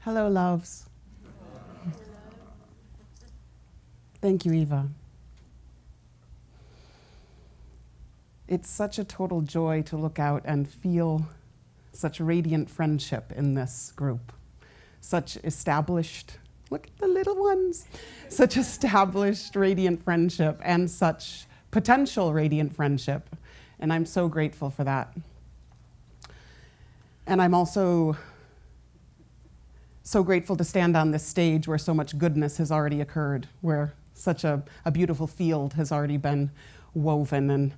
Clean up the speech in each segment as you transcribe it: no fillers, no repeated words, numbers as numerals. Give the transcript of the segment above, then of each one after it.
Hello, loves. Thank you, Eva. It's such a total joy to look out and feel such radiant friendship in this group. Such established, look at the little ones, such established radiant friendship and such potential radiant friendship. And I'm so grateful for that. And I'm also so grateful to stand on this stage where so much goodness has already occurred, where such a beautiful field has already been woven, and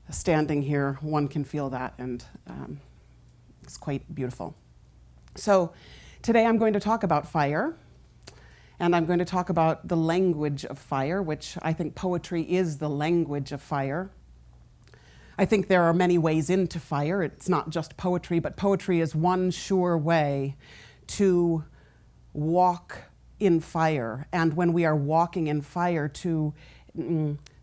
standing here, one can feel that, and it's quite beautiful. So today I'm going to talk about fire, and I'm going to talk about the language of fire, which I think poetry is the language of fire. I think there are many ways into fire. It's not just poetry, but poetry is one sure way to walk in fire. And when we are walking in fire,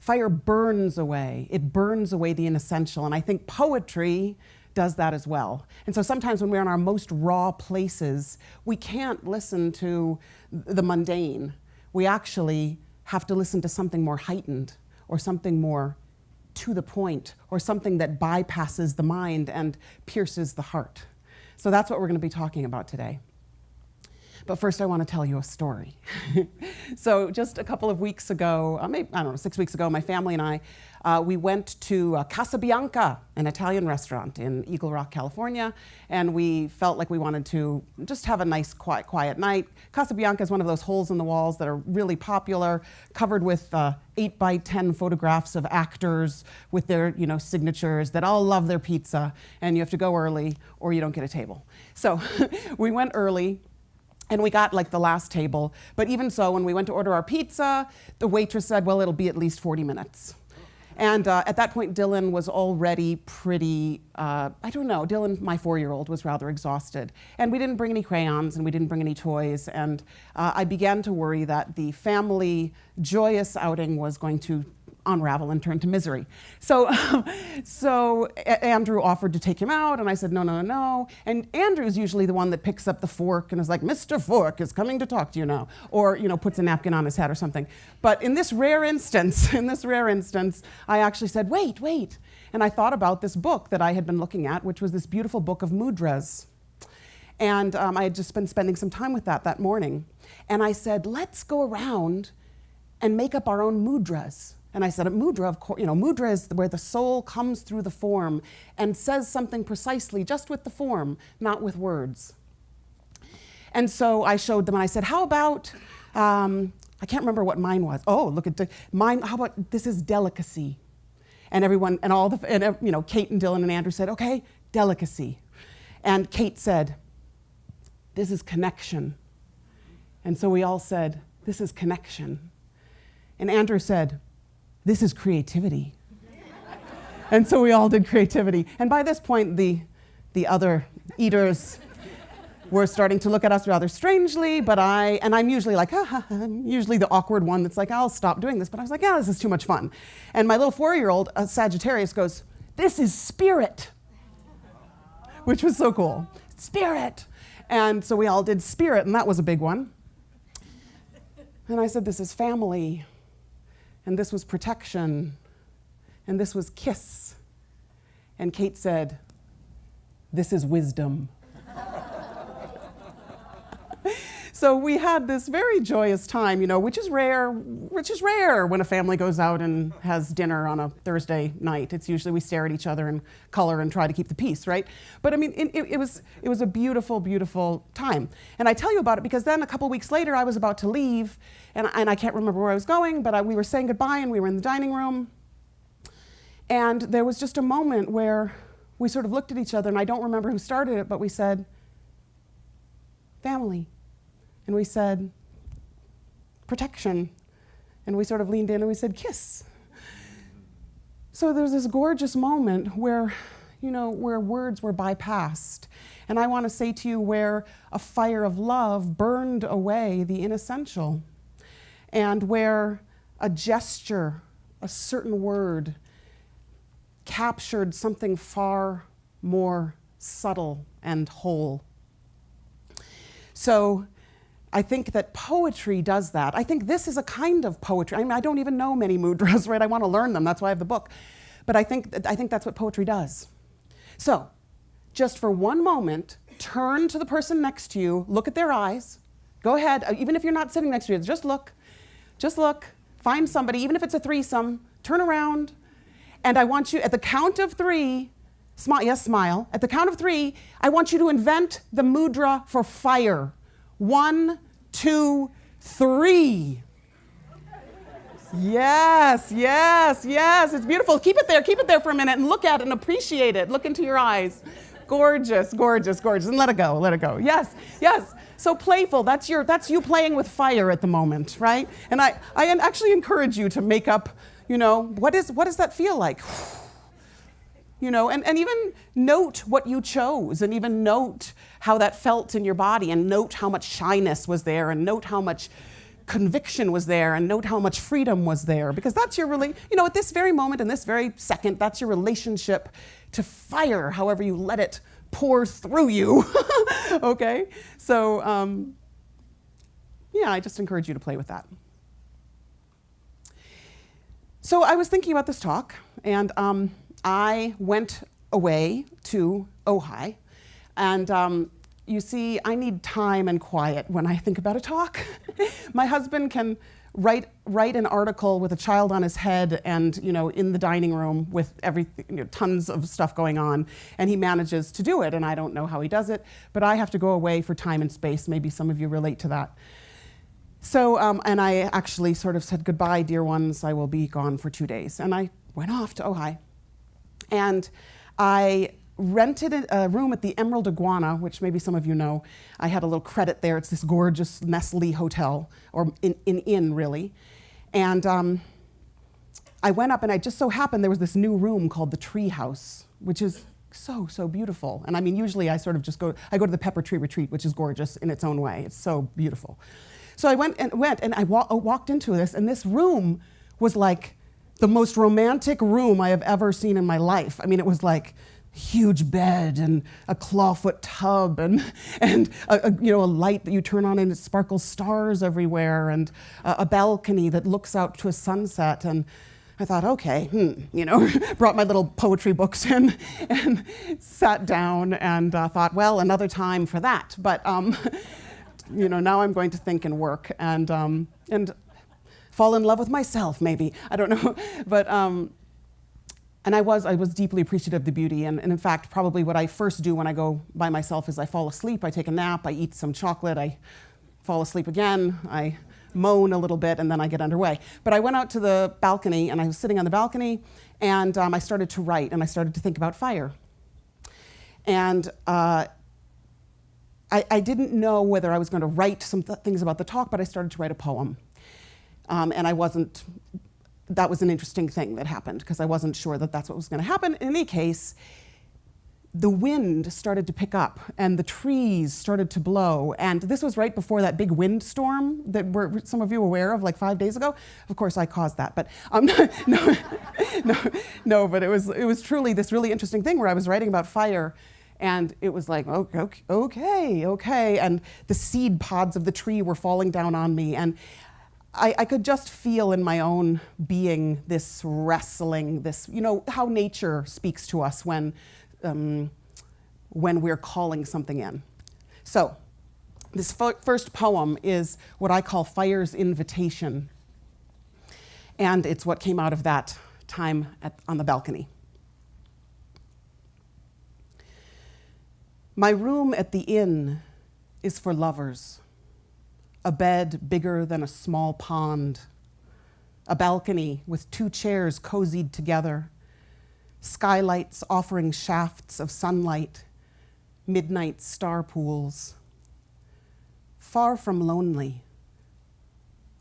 fire burns away. It burns away the inessential. And I think poetry does that as well. And so sometimes when we're in our most raw places, we can't listen to the mundane. We actually have to listen to something more heightened, or something more to the point, or something that bypasses the mind and pierces the heart. So that's what we're going to be talking about today. But first, I want to tell you a story. So just a couple of weeks ago, maybe, I don't know, 6 weeks ago, my family and I, we went to Casa Bianca, an Italian restaurant in Eagle Rock, California, and we felt like we wanted to just have a nice, quiet night. Casa Bianca is one of those holes in the walls that are really popular, covered with 8x10 photographs of actors with their, signatures that all love their pizza, and you have to go early or you don't get a table. So we went early. And we got like the last table. But even so, when we went to order our pizza, the waitress said, well, it'll be at least 40 minutes. And at that point, Dylan was already pretty, Dylan, my 4-year-old, was rather exhausted. And we didn't bring any crayons and we didn't bring any toys. And I began to worry that the family joyous outing was going to unravel and turn to misery. So Andrew offered to take him out, and I said, no. And Andrew's usually the one that picks up the fork and is like, Mr. Fork is coming to talk to you now, or puts a napkin on his head or something. But in this rare instance, I actually said, wait. And I thought about this book that I had been looking at, which was this beautiful book of mudras. And I had just been spending some time with that morning. And I said, let's go around and make up our own mudras. And I said, a mudra, of course, mudra is where the soul comes through the form and says something precisely just with the form, not with words. And so I showed them, and I said, how about, I can't remember what mine was. Oh, look at mine. How about this is delicacy? And everyone, and Kate and Dylan and Andrew said, okay, delicacy. And Kate said, this is connection. And so we all said, this is connection. And Andrew said, this is creativity. And so we all did creativity. And by this point, the other eaters were starting to look at us rather strangely, but I'm usually like, I'm usually the awkward one that's like, I'll stop doing this. But I was like, yeah, this is too much fun. And my little 4-year-old, Sagittarius, goes, this is spirit, which was so cool. Spirit. And so we all did spirit, and that was a big one. And I said, this is family. And this was protection, and this was kiss. And Kate said, this is wisdom. So we had this very joyous time, which is rare when a family goes out and has dinner on a Thursday night. It's usually we stare at each other and color and try to keep the peace, right? But I mean, it was a beautiful, beautiful time. And I tell you about it because then a couple weeks later, I was about to leave, and I can't remember where I was going, but we were saying goodbye, and we were in the dining room. And there was just a moment where we sort of looked at each other, and I don't remember who started it, but we said, family. And we said, protection. And we sort of leaned in and we said, kiss. So there's this gorgeous moment where, where words were bypassed. And I want to say to you where a fire of love burned away the inessential. And where a gesture, a certain word, captured something far more subtle and whole. So I think that poetry does that. I think this is a kind of poetry. I mean, I don't even know many mudras, right? I want to learn them. That's why I have the book. But I think that's what poetry does. So just for one moment, turn to the person next to you, look at their eyes. Go ahead, even if you're not sitting next to you, just look. Just look. Find somebody, even if it's a threesome, turn around. And I want you, at the count of three, smile. At the count of three, I want you to invent the mudra for fire. 1, 2, 3. Yes. It's beautiful. Keep it there for a minute and look at it and appreciate it. Look into your eyes. Gorgeous. And let it go. Yes. So playful, that's you playing with fire at the moment, right? And I actually encourage you to make up, what does that feel like? And even note what you chose, and even note how that felt in your body, and note how much shyness was there, and note how much conviction was there, and note how much freedom was there, because that's your at this very moment, in this very second, that's your relationship to fire, however you let it pour through you. Okay? So, I just encourage you to play with that. So I was thinking about this talk, and I went away to Ojai, and you see, I need time and quiet when I think about a talk. My husband can write an article with a child on his head and, in the dining room with everything, tons of stuff going on, and he manages to do it, and I don't know how he does it, but I have to go away for time and space. Maybe some of you relate to that. So, and I actually sort of said, goodbye, dear ones, I will be gone for 2 days. And I went off to Ojai, and I rented a room at the Emerald Iguana, which maybe some of you know. I had a little credit there. It's this gorgeous Nestle hotel, or an inn, really. And I went up, and I just so happened there was this new room called the Tree House, which is so beautiful. And I mean, usually I sort of just go to the Pepper Tree Retreat, which is gorgeous in its own way. It's so beautiful. So I went and I walked into this, and this room was like the most romantic room I have ever seen in my life. I mean, it was like huge bed and a clawfoot tub and a light that you turn on and it sparkles stars everywhere, and a balcony that looks out to a sunset. And I thought, okay, brought my little poetry books in and sat down and thought, well, another time for that. But now I'm going to think and work and fall in love with myself, maybe. I don't know, but. And I was deeply appreciative of the beauty, and in fact, probably what I first do when I go by myself is I fall asleep, I take a nap, I eat some chocolate, I fall asleep again, I moan a little bit, and then I get underway. But I went out to the balcony, and I was sitting on the balcony, and I started to write, and I started to think about fire. And I didn't know whether I was going to write some things about the talk, but I started to write a poem. And that was an interesting thing that happened, because I wasn't sure that that's what was going to happen. In any case, the wind started to pick up, and the trees started to blow. And this was right before that big windstorm that were some of you aware of, like 5 days ago. Of course, I caused that, but no. But it was truly this really interesting thing where I was writing about fire, and it was like, okay, and the seed pods of the tree were falling down on me, and I could just feel in my own being this wrestling, this, how nature speaks to us when we're calling something in. So this first poem is what I call Fire's Invitation. And it's what came out of that time on the balcony. My room at the inn is for lovers. A bed bigger than a small pond, a balcony with 2 chairs cozied together, skylights offering shafts of sunlight, midnight star pools. Far from lonely,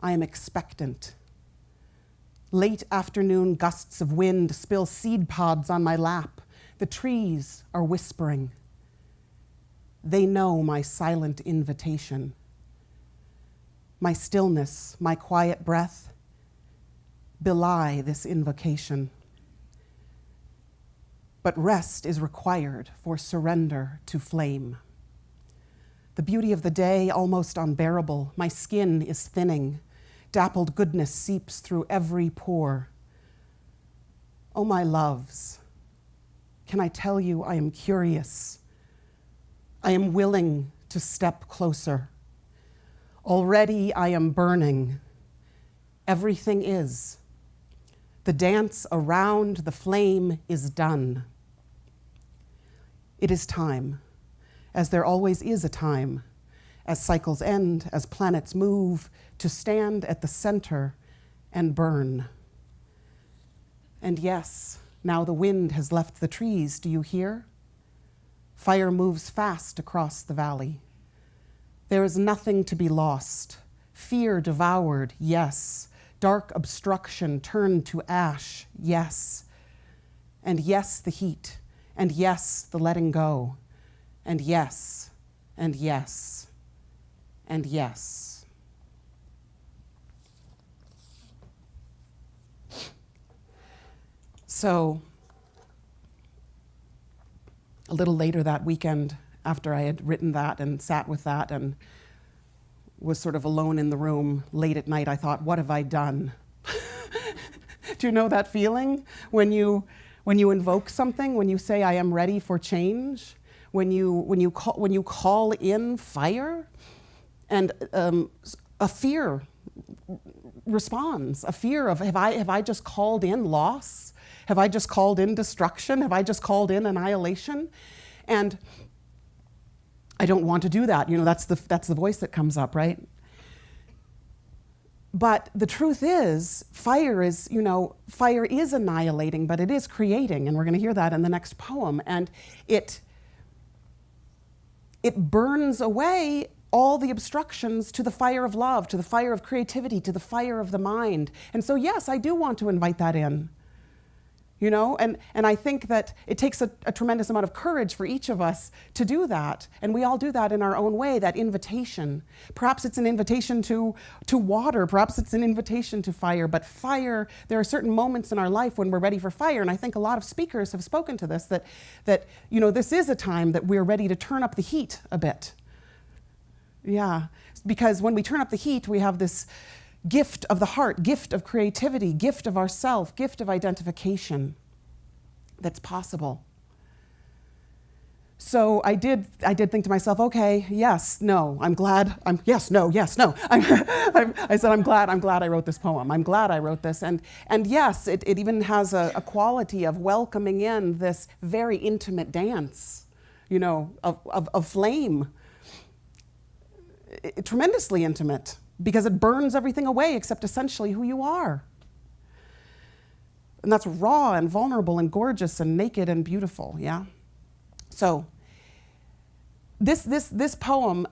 I am expectant. Late afternoon gusts of wind spill seed pods on my lap. The trees are whispering. They know my silent invitation. My stillness, my quiet breath, belie this invocation. But rest is required for surrender to flame. The beauty of the day almost unbearable. My skin is thinning. Dappled goodness seeps through every pore. Oh, my loves, can I tell you I am curious? I am willing to step closer. Already I am burning. Everything is. The dance around the flame is done. It is time, as there always is a time, as cycles end, as planets move, to stand at the center and burn. And yes, now the wind has left the trees, do you hear? Fire moves fast across the valley. There is nothing to be lost. Fear devoured, yes. Dark obstruction turned to ash, yes. And yes, the heat, and yes, the letting go, and yes, and yes, and yes. So, a little later that weekend, after I had written that and sat with that and was sort of alone in the room late at night, I thought, what have I done? Do you know that feeling when you invoke something, when you say, I am ready for change, when you call in fire, and a fear responds, a fear of, have I just called in loss? Have I just called in destruction? Have I just called in annihilation? And I don't want to do that. You know, that's the voice that comes up, right? But the truth is, fire is annihilating, but it is creating, and we're going to hear that in the next poem. And it burns away all the obstructions to the fire of love, to the fire of creativity, to the fire of the mind. And so, yes, I do want to invite that in. You know, and I think that it takes a tremendous amount of courage for each of us to do that. And we all do that in our own way, that invitation. Perhaps it's an invitation to water, perhaps it's an invitation to fire, but fire, there are certain moments in our life when we're ready for fire. And I think a lot of speakers have spoken to this, that you know, this is a time that we're ready to turn up the heat a bit. Yeah, because when we turn up the heat, we have this gift of the heart, gift of creativity, gift of ourself, gift of identification that's possible. So I did think to myself, okay, yes, no, I'm glad, yes, no. I said, I'm glad I wrote this poem. I'm glad I wrote this. And yes, it even has a quality of welcoming in this very intimate dance, you know, of flame. Tremendously intimate, because it burns everything away except essentially who you are. And that's raw and vulnerable and gorgeous and naked and beautiful, yeah? So this poem,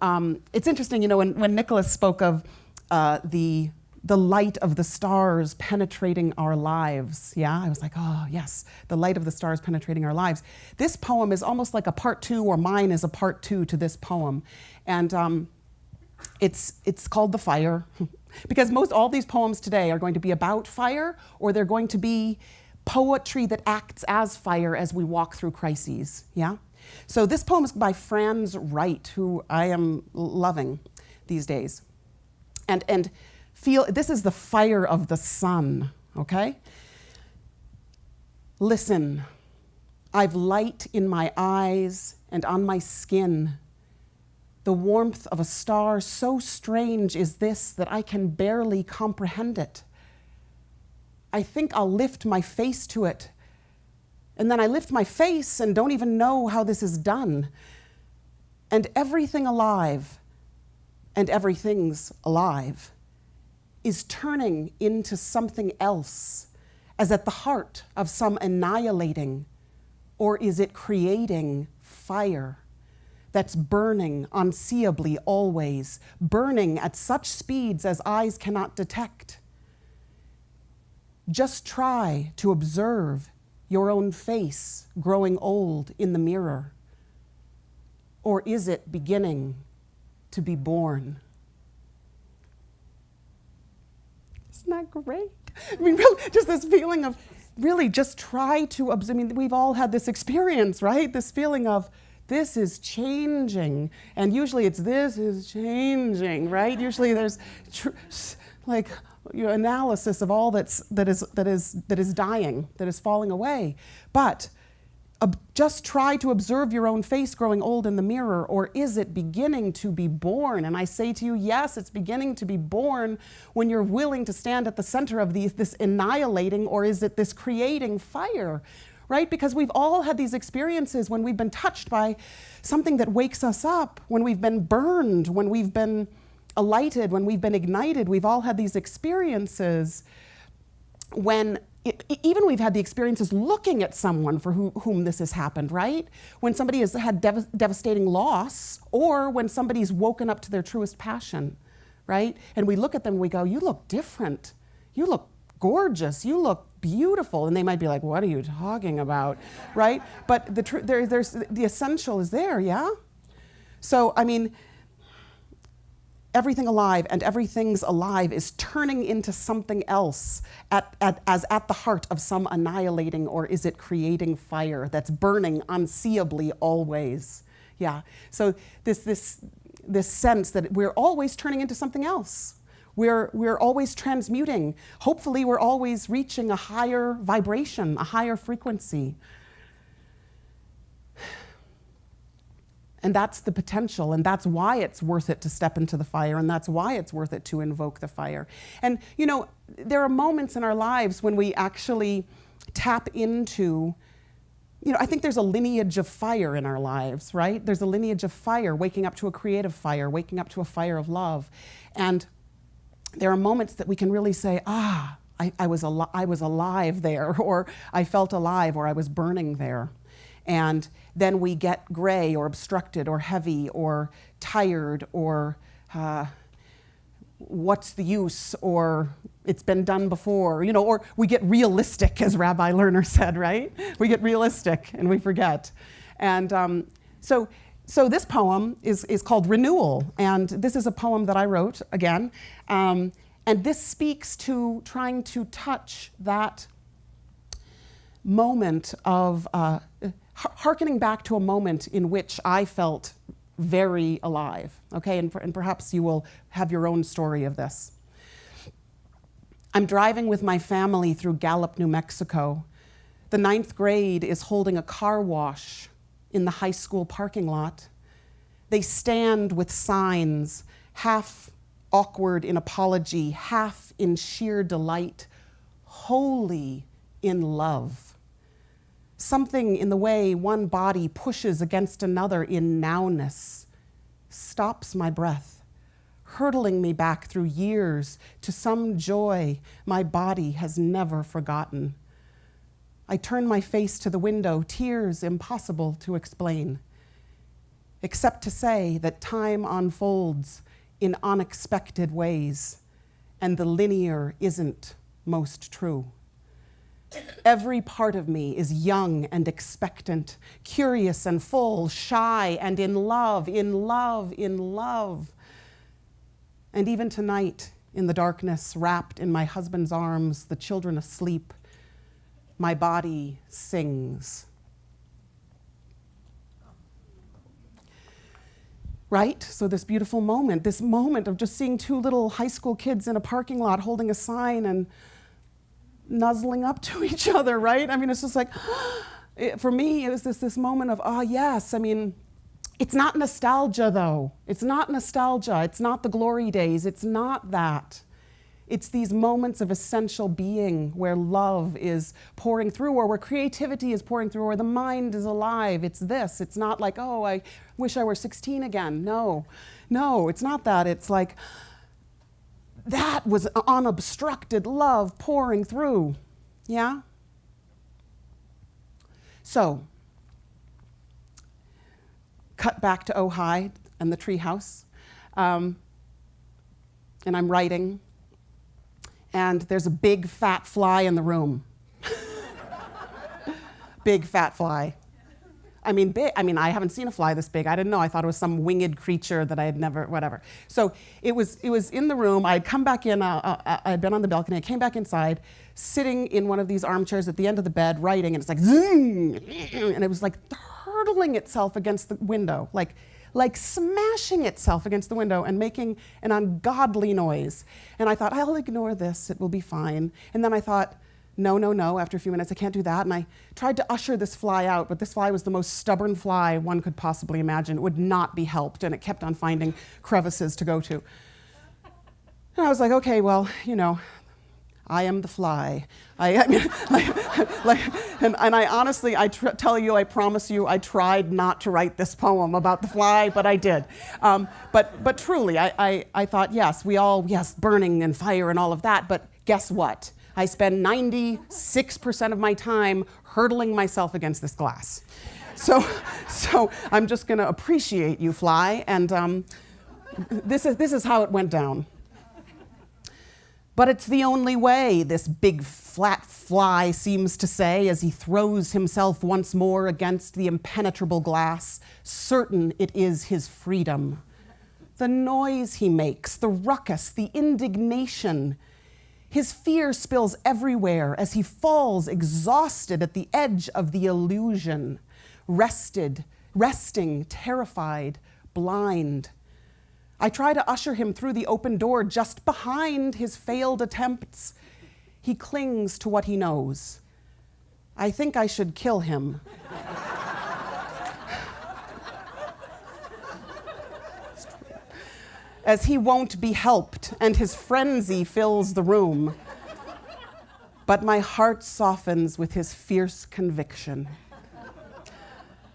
it's interesting, you know, when Nicholas spoke of the light of the stars penetrating our lives, yeah? I was like, oh, yes, the light of the stars penetrating our lives. This poem is almost like a part two, or mine is a part two to this poem. And it's called The Fire, because all these poems today are going to be about fire, or they're going to be poetry that acts as fire as we walk through crises, yeah? So this poem is by Franz Wright, who I am loving these days. And feel, this is the fire of the sun, okay? Listen, I've light in my eyes and on my skin. The warmth of a star, so strange is this that I can barely comprehend it. I think I'll lift my face to it, and then I lift my face and don't even know how this is done. And everything alive, and everything's alive, is turning into something else, as at the heart of some annihilating, or is it creating fire? That's burning unseeably always, burning at such speeds as eyes cannot detect. Just try to observe your own face growing old in the mirror. Or is it beginning to be born? Isn't that great? I mean, really, just this feeling of really just try to observe. I mean, we've all had this experience, right? This feeling of This is changing. And usually it's this is changing, right? Usually there's analysis of all that is dying, that is falling away. But just try to observe your own face growing old in the mirror, or is it beginning to be born? And I say to you, yes, it's beginning to be born when you're willing to stand at the center of this annihilating, or is it this creating fire, right? Because we've all had these experiences when we've been touched by something that wakes us up, when we've been burned, when we've been alighted, when we've been ignited. We've all had these experiences when even we've had the experiences looking at someone for whom this has happened, right? When somebody has had devastating loss, or when somebody's woken up to their truest passion, right? And we look at them and we go, you look different. You look gorgeous. You look beautiful. And they might be like, what are you talking about, right? But there's the essential is there, yeah? So, I mean, everything alive and everything's alive is turning into something else as at the heart of some annihilating, or is it creating fire that's burning unseeably always? Yeah. So this sense that we're always turning into something else. We're always transmuting. Hopefully we're always reaching a higher vibration, a higher frequency. And that's the potential, and that's why it's worth it to step into the fire, and that's why it's worth it to invoke the fire. And, you know, there are moments in our lives when we actually tap into, you know, I think there's a lineage of fire in our lives, right? There's a lineage of fire, waking up to a creative fire, waking up to a fire of love. And there are moments that we can really say, I was alive there, or I felt alive, or I was burning there. And then we get gray or obstructed or heavy or tired or what's the use, or it's been done before, you know, or we get realistic, as Rabbi Lerner said, right? We get realistic and we forget. And so this poem is called Renewal, and this is a poem that I wrote, again, and this speaks to trying to touch that moment of hearkening back to a moment in which I felt very alive, okay? And perhaps you will have your own story of this. I'm driving with my family through Gallup, New Mexico. The 9th grade is holding a car wash in the high school parking lot. They stand with signs, half awkward in apology, half in sheer delight, wholly in love. Something in the way one body pushes against another in nowness stops my breath, hurtling me back through years to some joy my body has never forgotten. I turn my face to the window, tears impossible to explain, except to say that time unfolds in unexpected ways, and the linear isn't most true. Every part of me is young and expectant, curious and full, shy and in love, in love, in love. And even tonight, in the darkness, wrapped in my husband's arms, the children asleep, my body sings. Right? So this beautiful moment, this moment of just seeing two little high school kids in a parking lot holding a sign and nuzzling up to each other, right? I mean, it's just like, for me, it was this moment of, yes. I mean, it's not nostalgia, though. It's not nostalgia. It's not the glory days. It's not that. It's these moments of essential being where love is pouring through, or where creativity is pouring through, or the mind is alive. It's this. It's not like, I wish I were 16 again. No, it's not that. It's like, that was unobstructed love pouring through, yeah? So, cut back to Ojai and the treehouse, and I'm writing, and there's a big fat fly in the room. Big fat fly. I mean, I haven't seen a fly this big. I didn't know. I thought it was some winged creature that I had never, whatever. So it was in the room. I'd come back in. I'd been on the balcony. I came back inside, sitting in one of these armchairs at the end of the bed, writing, and it's like, zoom, and it was like hurtling itself against the window, like smashing itself against the window and making an ungodly noise. And I thought, I'll ignore this, it will be fine. And then I thought, no, after a few minutes, I can't do that. And I tried to usher this fly out, but this fly was the most stubborn fly one could possibly imagine. It would not be helped, and it kept on finding crevices to go to. And I was like, okay, well, I am the fly. I mean, and I honestly, tell you, I promise you, I tried not to write this poem about the fly, but I did. But truly, I thought, yes, burning and fire and all of that, but guess what? I spend 96% of my time hurtling myself against this glass. So I'm just gonna appreciate you, fly, and this is how it went down. But it's the only way, this big flat fly seems to say as he throws himself once more against the impenetrable glass, certain it is his freedom. The noise he makes, the ruckus, the indignation. His fear spills everywhere as he falls exhausted at the edge of the illusion, resting, terrified, blind. I try to usher him through the open door just behind his failed attempts. He clings to what he knows. I think I should kill him. As he won't be helped and his frenzy fills the room. But my heart softens with his fierce conviction.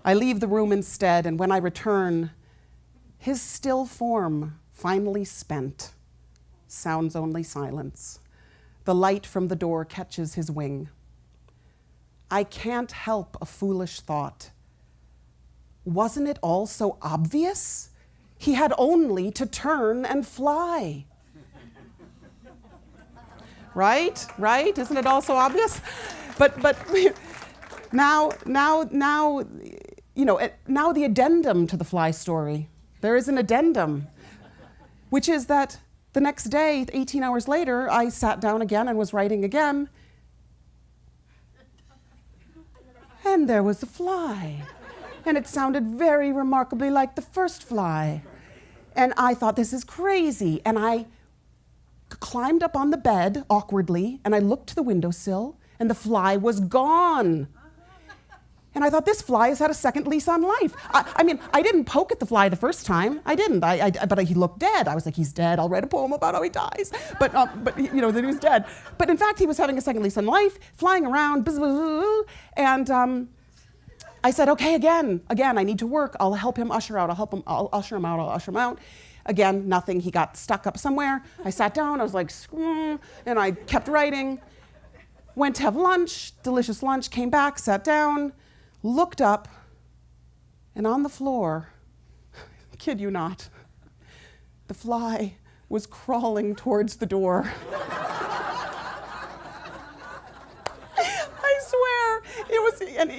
I leave the room instead, and when I return, his still form, finally spent, sounds only silence. The light from the door catches his wing. I can't help a foolish thought. Wasn't it all so obvious? He had only to turn and fly. Right? Isn't it all so obvious? But now the addendum to the fly story. There is an addendum, which is that the next day, 18 hours later, I sat down again and was writing again. And there was a fly. And it sounded very remarkably like the first fly. And I thought, this is crazy. And I climbed up on the bed awkwardly, and I looked to the windowsill, and the fly was gone. And I thought, this fly has had a second lease on life. I mean, I didn't poke at the fly the first time. I didn't. But he looked dead. I was like, he's dead. I'll write a poem about how he dies. But that he was dead. But in fact, he was having a second lease on life, flying around, and I said, okay, again, I need to work. I'll help him usher out. I'll usher him out. Again, nothing. He got stuck up somewhere. I sat down. I was like, and I kept writing. Went to have lunch, delicious lunch, came back, sat down, looked up, and on the floor, kid you not, the fly was crawling towards the door. I swear, it was, and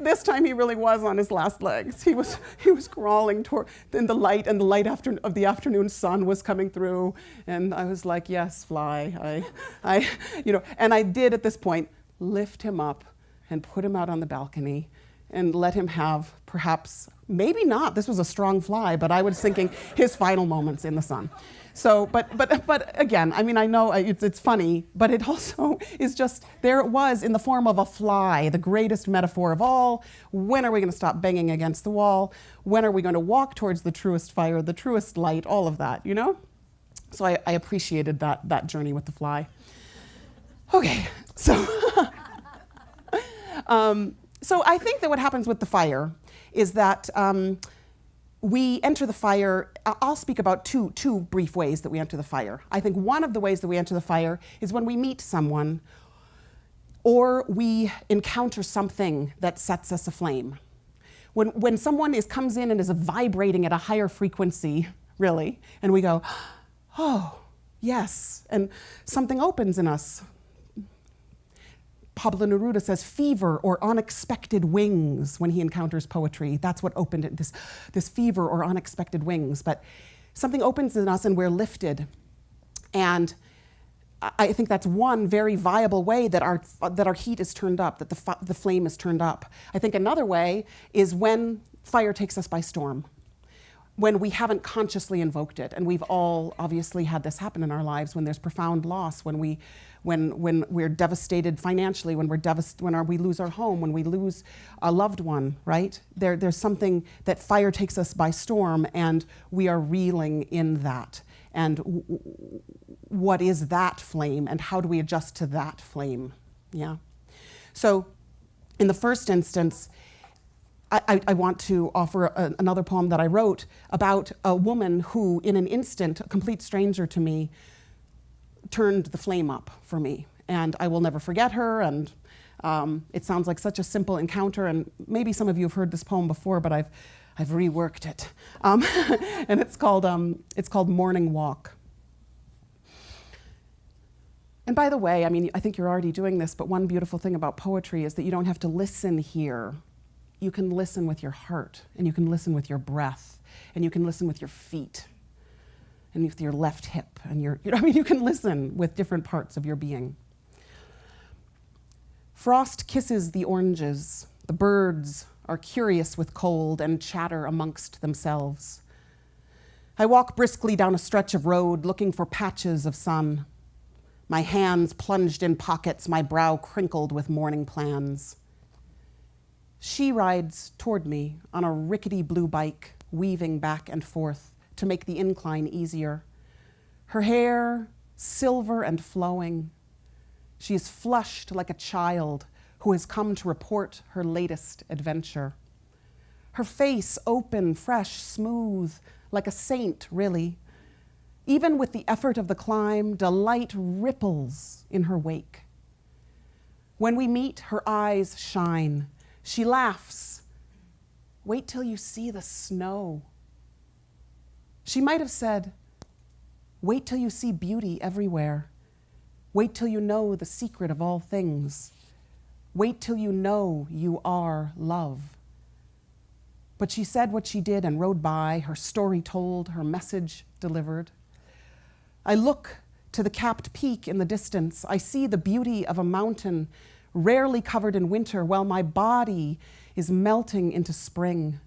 this time he really was on his last legs. He was crawling toward, and the light of the afternoon sun was coming through, and I was like, yes, fly. And I did at this point lift him up and put him out on the balcony and let him have perhaps, maybe not, this was a strong fly, but I was thinking his final moments in the sun. So, but again, I mean, I know it's funny, but it also is just, there it was in the form of a fly, the greatest metaphor of all. When are we going to stop banging against the wall? When are we going to walk towards the truest fire, the truest light, all of that, So I appreciated that journey with the fly. Okay, so so I think that what happens with the fire is that we enter the fire. I'll speak about two brief ways that we enter the fire. I think one of the ways that we enter the fire is when we meet someone or we encounter something that sets us aflame. When someone comes in and is vibrating at a higher frequency, really, and we go, oh, yes, and something opens in us. Pablo Neruda says fever or unexpected wings when he encounters poetry. That's what opened it, this fever or unexpected wings. But something opens in us and we're lifted. And I think that's one very viable way that our heat is turned up, that the flame is turned up. I think another way is when fire takes us by storm, when we haven't consciously invoked it. And we've all obviously had this happen in our lives, when there's profound loss, when we're devastated financially, when we lose our home, when we lose a loved one, right? There's something that fire takes us by storm, and we are reeling in that. And what is that flame, and how do we adjust to that flame? Yeah. So in the first instance, I want to offer another poem that I wrote about a woman who, in an instant, a complete stranger to me, turned the flame up for me. And I will never forget her, and it sounds like such a simple encounter, and maybe some of you have heard this poem before, but I've reworked it. And it's called Morning Walk. And by the way, I mean, I think you're already doing this, but one beautiful thing about poetry is that you don't have to listen here. You can listen with your heart, and you can listen with your breath, and you can listen with your feet, and with your left hip, and you can listen with different parts of your being. Frost kisses the oranges. The birds are curious with cold and chatter amongst themselves. I walk briskly down a stretch of road looking for patches of sun. My hands plunged in pockets, my brow crinkled with morning plans. She rides toward me on a rickety blue bike, weaving back and forth to make the incline easier. Her hair silver and flowing. She is flushed like a child who has come to report her latest adventure. Her face open, fresh, smooth, like a saint, really. Even with the effort of the climb, delight ripples in her wake. When we meet, her eyes shine. She laughs. Wait till you see the snow. She might have said, wait till you see beauty everywhere. Wait till you know the secret of all things. Wait till you know you are love. But she said what she did and rode by, her story told, her message delivered. I look to the capped peak in the distance. I see the beauty of a mountain rarely covered in winter, while my body is melting into spring.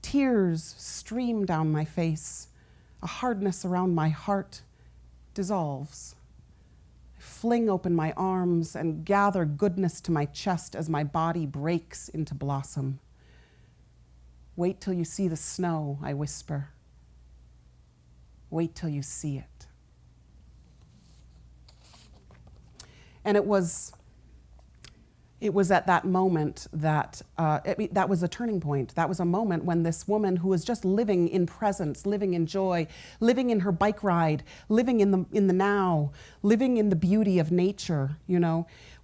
Tears stream down my face. A hardness around my heart dissolves. I fling open my arms and gather goodness to my chest as my body breaks into blossom. Wait till you see the snow, I whisper. Wait till you see it. And it was at that moment that, that was a turning point. That was a moment when this woman who was just living in presence, living in joy, living in her bike ride, living in the now, living in the beauty of nature,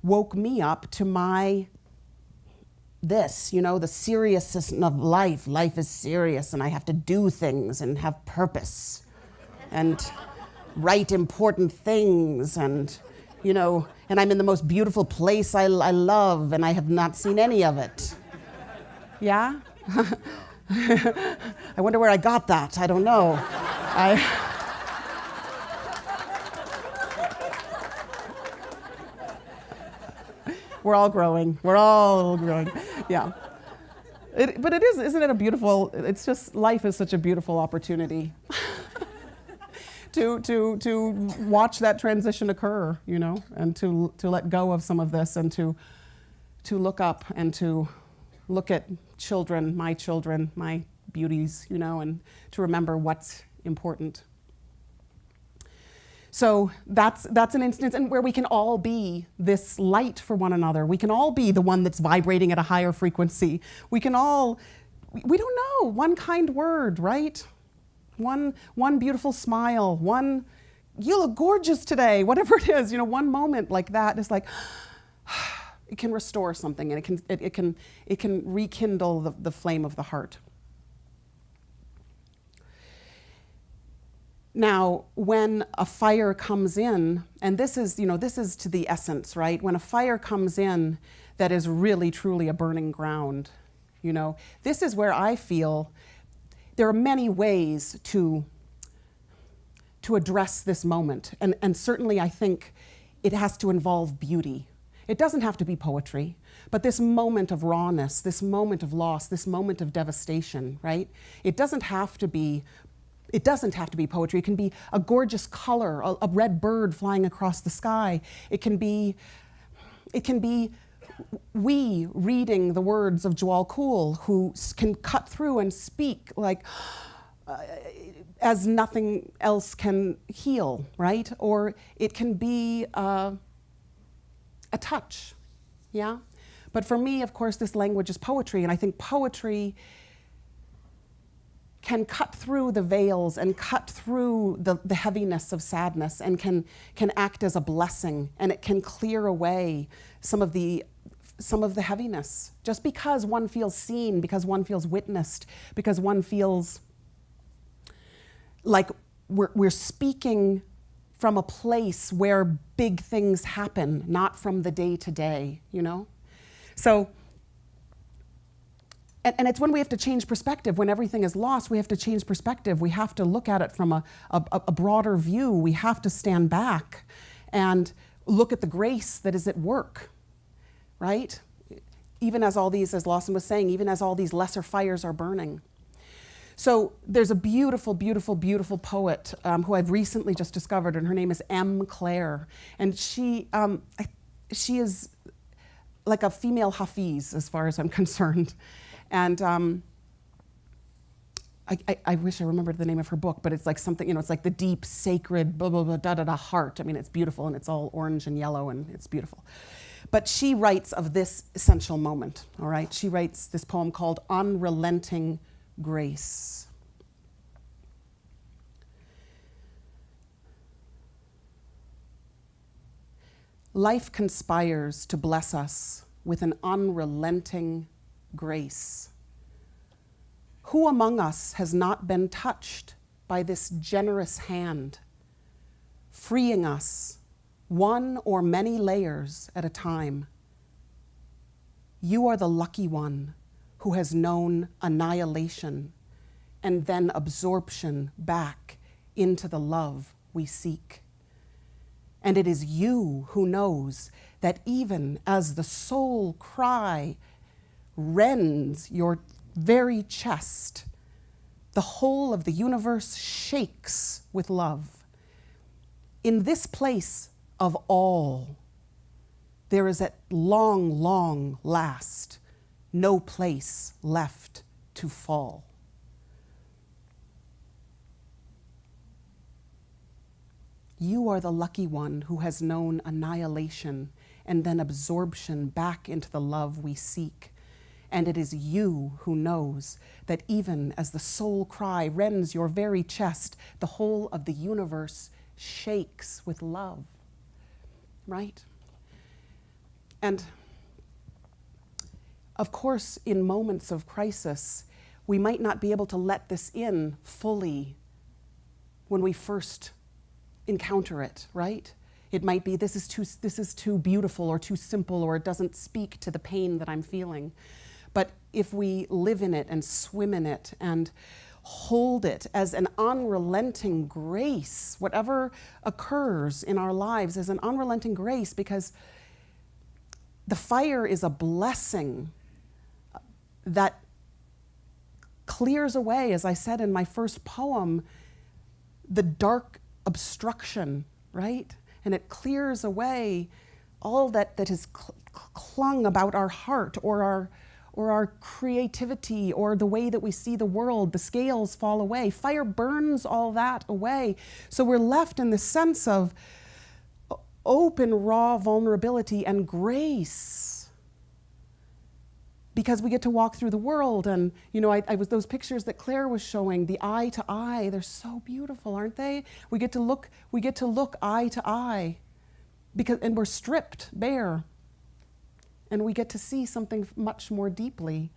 woke me up to the seriousness of life. Life is serious, and I have to do things and have purpose and write important things, and and I'm in the most beautiful place I love, and I have not seen any of it. Yeah? I wonder where I got that. I don't know. We're all growing. Yeah. But it is, isn't it a beautiful, it's just, life is such a beautiful opportunity. To watch that transition occur, and to let go of some of this, and to look up and to look at my children, my beauties, and to remember what's important. So that's an instance and where we can all be this light for one another. We can all be the one that's vibrating at a higher frequency. We don't know, one kind word, right? One beautiful smile, you look gorgeous today, whatever it is, one moment like that is like, it can restore something, and it can rekindle the flame of the heart. Now, when a fire comes in, and this is to the essence, right? When a fire comes in that is really, truly a burning ground, this is where I feel there are many ways to to address this moment. And certainly I think it has to involve beauty. It doesn't have to be poetry, but this moment of rawness, this moment of loss, this moment of devastation, right? It doesn't have to be poetry. It can be a gorgeous color, a red bird flying across the sky. It can be we reading the words of Joel Kuhl, who can cut through and speak like as nothing else can heal, right? Or it can be a touch, yeah? But for me, of course, this language is poetry, and I think poetry can cut through the veils and cut through the heaviness of sadness and can act as a blessing, and it can clear away some of the heaviness. Just because one feels seen, because one feels witnessed, because one feels like we're speaking from a place where big things happen, not from the day to day, you know? So, and it's when we have to change perspective. When everything is lost, we have to change perspective. We have to look at it from a broader view. We have to stand back and look at the grace that is at work, right? Even as Lawson was saying, even as all these lesser fires are burning. So there's a beautiful, beautiful, beautiful poet who I've recently just discovered, and her name is M. Claire. And she is like a female Hafiz, as far as I'm concerned. And I wish I remembered the name of her book, but it's like something, you know, it's like the deep, sacred, blah, blah, blah, da, da, da, heart. I mean, it's beautiful, and it's all orange and yellow, and it's beautiful. But she writes of this essential moment, all right? She writes this poem called Unrelenting Grace. Life conspires to bless us with an unrelenting grace. Who among us has not been touched by this generous hand, freeing us one or many layers at a time? You are the lucky one who has known annihilation and then absorption back into the love we seek. And it is you who knows that even as the soul cry rends your very chest, the whole of the universe shakes with love. In this place of all, there is at long, long last no place left to fall. You are the lucky one who has known annihilation and then absorption back into the love we seek. And it is you who knows that even as the soul cry rends your very chest, the whole of the universe shakes with love, right? And of course, in moments of crisis, we might not be able to let this in fully when we first encounter it, right? It might be this is too beautiful or too simple, or it doesn't speak to the pain that I'm feeling. But if we live in it and swim in it and hold it as an unrelenting grace, whatever occurs in our lives is an unrelenting grace, because the fire is a blessing that clears away, as I said in my first poem, the dark obstruction, right? And it clears away all that has clung about our heart or our creativity or the way that we see the world. The scales fall away. Fire burns all that away. So we're left in the sense of open, raw vulnerability and grace, because we get to walk through the world. And, you know, I was those pictures that Claire was showing, the eye to eye, they're so beautiful, aren't they? We get to look eye to eye, and we're stripped bare. And we get to see something much more deeply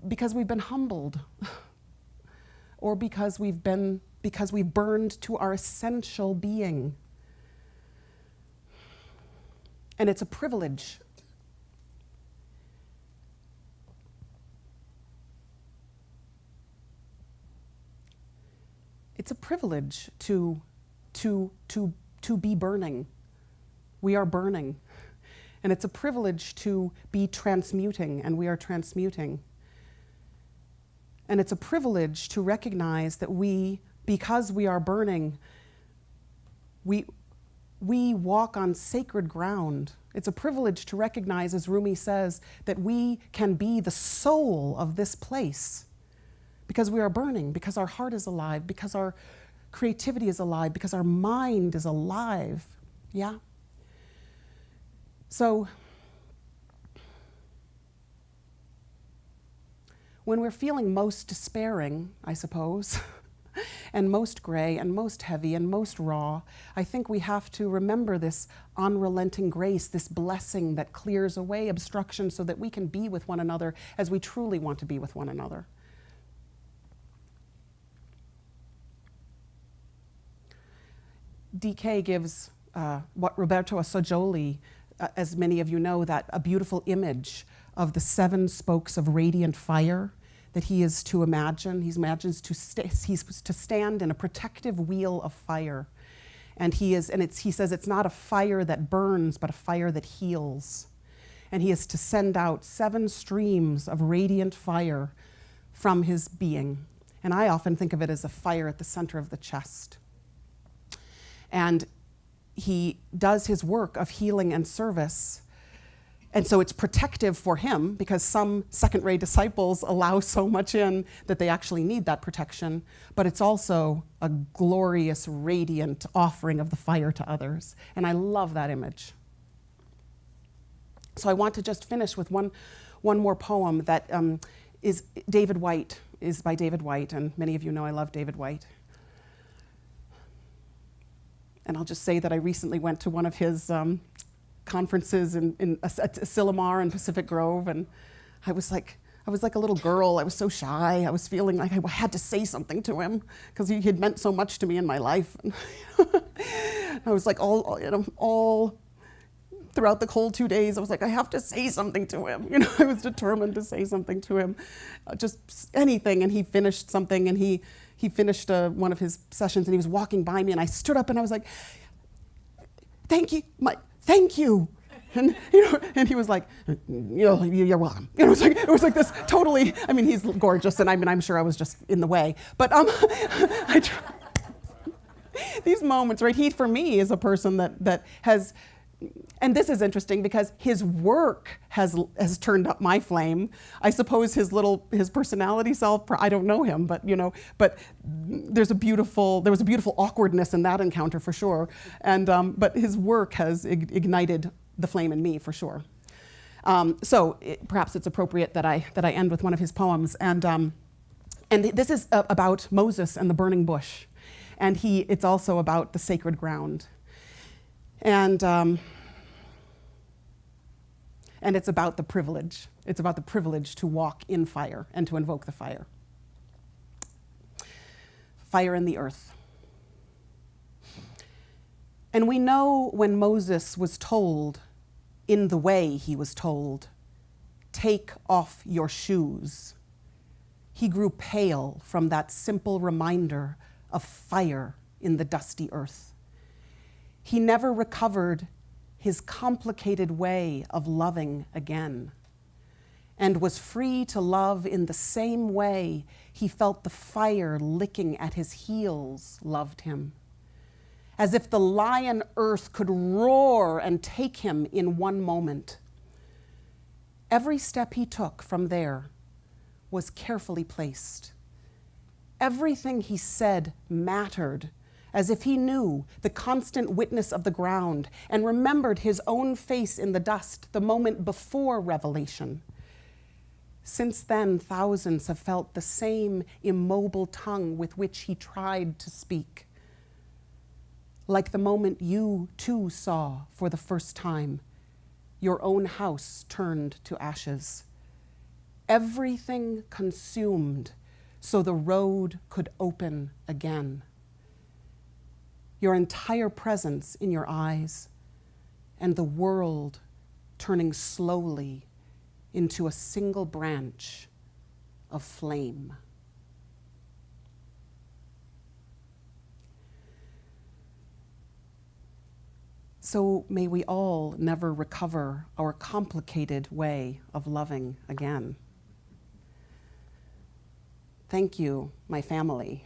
because we've been humbled or because we've burned to our essential being. And it's a privilege. It's a privilege to be burning. We are burning. And it's a privilege to be transmuting, and we are transmuting. And it's a privilege to recognize that because we are burning, we walk on sacred ground. It's a privilege to recognize, as Rumi says, that we can be the soul of this place because we are burning, because our heart is alive, because our creativity is alive, because our mind is alive. Yeah? So, when we're feeling most despairing, I suppose, and most gray and most heavy and most raw, I think we have to remember this unrelenting grace, this blessing that clears away obstruction so that we can be with one another as we truly want to be with one another. DK gives what Roberto Assagioli, as many of you know, that a beautiful image of the 7 spokes of radiant fire that he is to imagine. He imagines he's to stand in a protective wheel of fire. And he says it's not a fire that burns, but a fire that heals. And he is to send out 7 streams of radiant fire from his being. And I often think of it as a fire at the center of the chest. And he does his work of healing and service. And so it's protective for him because some second-ray disciples allow so much in that they actually need that protection. But it's also a glorious, radiant offering of the fire to others. And I love that image. So I want to just finish with one more poem that is by David White. And many of you know I love David White. And I'll just say that I recently went to one of his conferences at Asilomar in Pacific Grove, and I was like a little girl. I was so shy. I was feeling like I had to say something to him because he had meant so much to me in my life. And I was like all throughout the whole 2 days, I was like, I have to say something to him. I was determined to say something to him, just anything. And he finished something, and he finished one of his sessions, and he was walking by me, and I stood up, and I was like, thank you. And and he was like, you're welcome. It was like this totally. I mean, he's gorgeous, and I'm sure I was just in the way. But these moments, right? He for me is a person that has. And this is interesting because his work has turned up my flame. I suppose his personality self, I don't know him, but there was a beautiful awkwardness in that encounter for sure. And but his work has ignited the flame in me for sure. So perhaps it's appropriate that I end with one of his poems. And this is about Moses and the burning bush, and it's also about the sacred ground. And it's about the privilege. It's about the privilege to walk in fire and to invoke the fire. Fire in the earth. And we know when Moses was told, in the way he was told, take off your shoes, he grew pale from that simple reminder of fire in the dusty earth. He never recovered his complicated way of loving again, and was free to love in the same way he felt the fire licking at his heels loved him, as if the lion earth could roar and take him in one moment. Every step he took from there was carefully placed. Everything he said mattered, as if he knew the constant witness of the ground and remembered his own face in the dust the moment before revelation. Since then, thousands have felt the same immobile tongue with which he tried to speak. Like the moment you too saw for the first time, your own house turned to ashes. Everything consumed so the road could open again. Your entire presence in your eyes, and the world turning slowly into a single branch of flame. So may we all never recover our complicated way of loving again. Thank you, my family.